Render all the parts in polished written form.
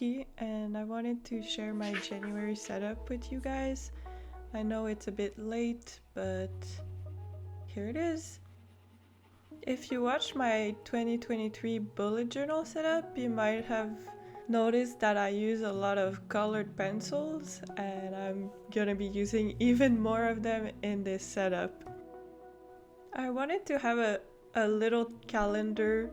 Nikki, and I wanted to share my January setup with you guys. I know it's a bit late, but here it is. If you watched my 2023 bullet journal setup, you might have noticed that I use a lot of colored pencils, and I'm gonna be using even more of them in this setup. I wanted to have a little calendar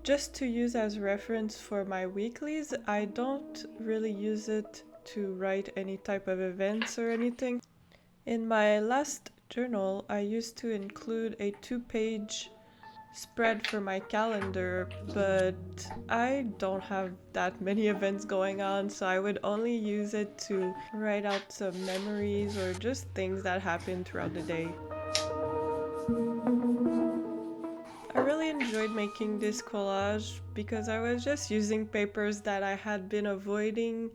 just to use as reference for my weeklies. I don't really use it to write any type of events or anything. In my last journal, I used to include a 2-page spread for my calendar, but I don't have that many events going on, so I would only use it to write out some memories or just things that happened throughout the day. I really enjoyed making this collage because I was just using papers that I had been avoiding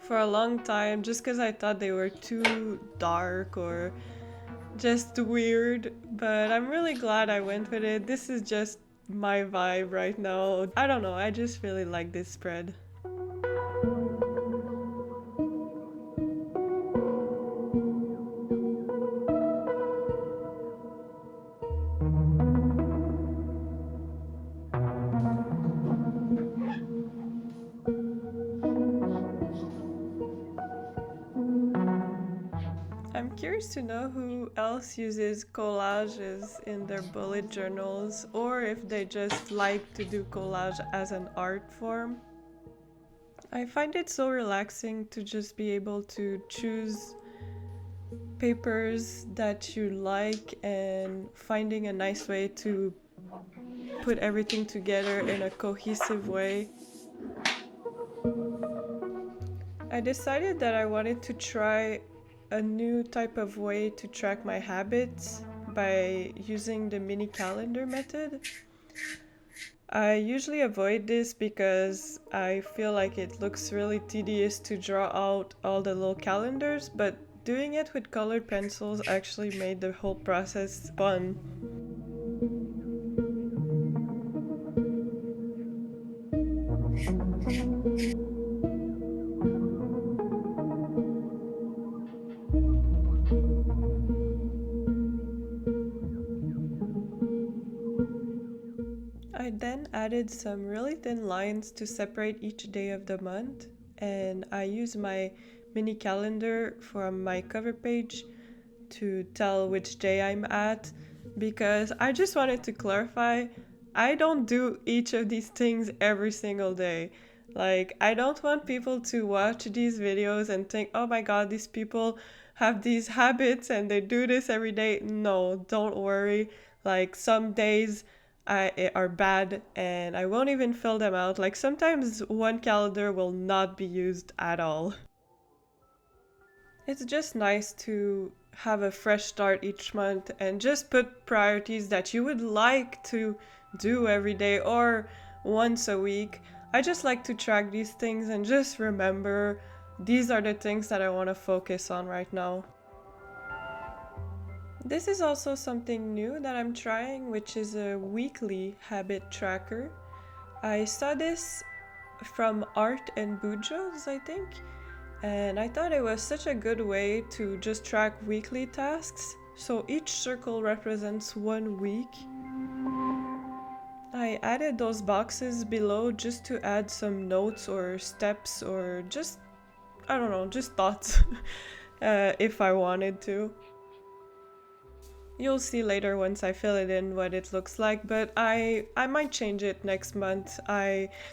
for a long time just because I thought they were too dark or just weird, but I'm really glad I went with it. This is just my vibe right now. I don't know, I just really like this spread. I'm curious to know who else uses collages in their bullet journals, or if they just like to do collage as an art form. I find it so relaxing to just be able to choose papers that you like and finding a nice way to put everything together in a cohesive way. I decided that I wanted to try a new type of way to track my habits by using the mini calendar method. I usually avoid this because I feel like it looks really tedious to draw out all the little calendars, but doing it with colored pencils actually made the whole process fun. I then added some really thin lines to separate each day of the month, and I use my mini calendar from my cover page to tell which day I'm at because I just wanted to clarify I don't do each of these things every single day. Like, I don't want people to watch these videos and think, oh my god, these people have these habits and they do this every day. No, don't worry. Like, some days are bad and I won't even fill them out. Like, sometimes one calendar will not be used at all. It's just nice to have a fresh start each month and just put priorities that you would like to do every day or once a week. I just like to track these things and just remember these are the things that I want to focus on right now. This is also something new that I'm trying, which is a weekly habit tracker. I saw this from Art and Bujos, I think, and I thought it was such a good way to just track weekly tasks. So each circle represents one week. I added those boxes below just to add some notes or steps or just, I don't know, just thoughts if I wanted to. You'll see later once I fill it in what it looks like, but I might change it next month.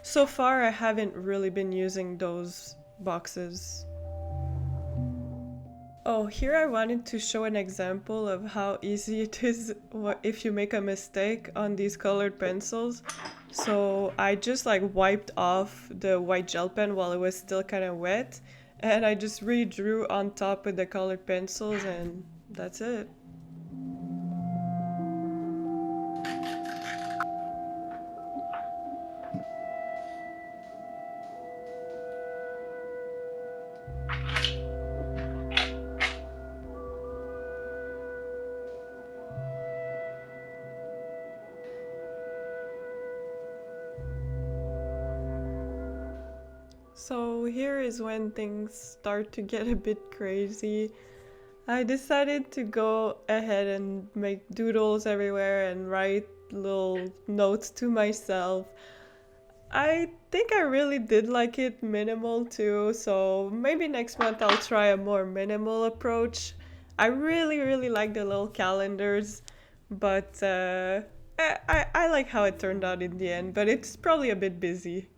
So far I haven't really been using those boxes. Oh, here I wanted to show an example of how easy it is if you make a mistake on these colored pencils. So I just like wiped off the white gel pen while it was still kind of wet, and I just redrew on top with the colored pencils, and that's it. So here is when things start to get a bit crazy. I decided to go ahead and make doodles everywhere and write little notes to myself. I think I really did like it minimal too, so maybe next month I'll try a more minimal approach. I really like the little calendars, but I like how it turned out in the end, but it's probably a bit busy.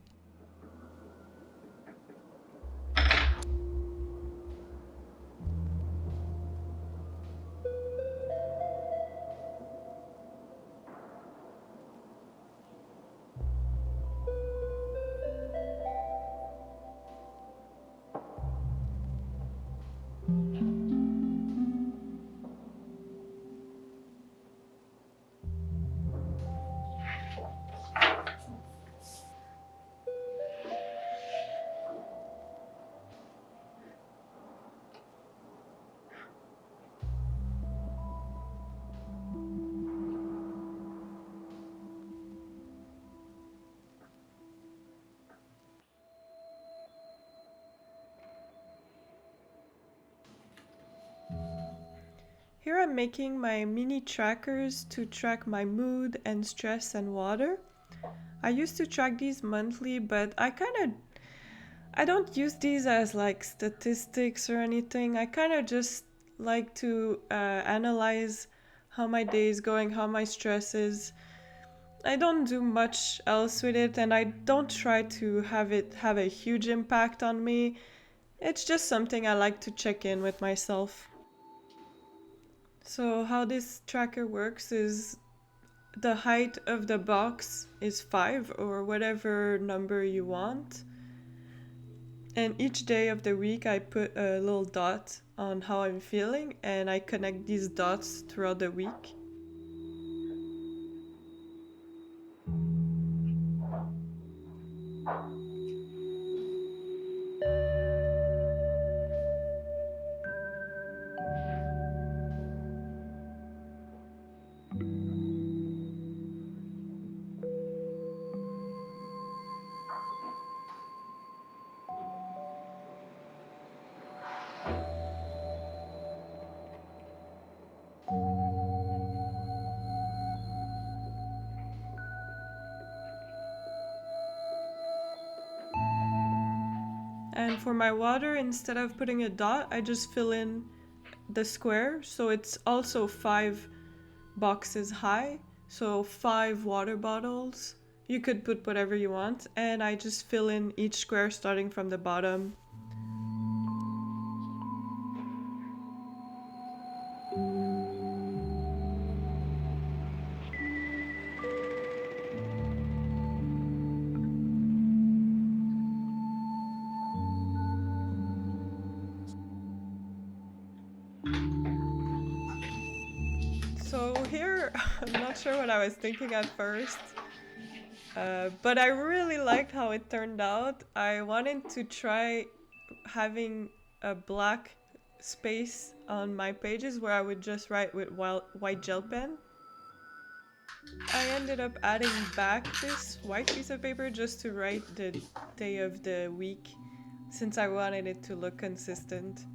Here I'm making my mini trackers to track my mood and stress and water. I used to track these monthly, but I don't use these as like statistics or anything. I kind of just like to analyze how my day is going, how my stress is. I don't do much else with it, and I don't try to have it have a huge impact on me. It's just something I like to check in with myself. So how this tracker works is the height of the box is 5 or whatever number you want. And each day of the week I put a little dot on how I'm feeling and I connect these dots throughout the week. And for my water, instead of putting a dot, I just fill in the square. So it's also 5 boxes high. So 5 water bottles. You could put whatever you want. And I just fill in each square starting from the bottom. So here, I'm not sure what I was thinking at first, but I really liked how it turned out. I wanted to try having a black space on my pages where I would just write with white gel pen. I ended up adding back this white piece of paper just to write the day of the week, since I wanted it to look consistent.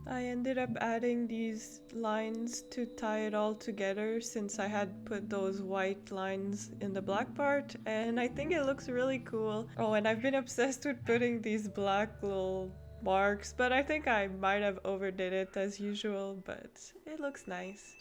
I ended up adding these lines to tie it all together since I had put those white lines in the black part, and I think it looks really cool. Oh, and I've been obsessed with putting these black little marks, but I think I might have overdid it as usual, but it looks nice.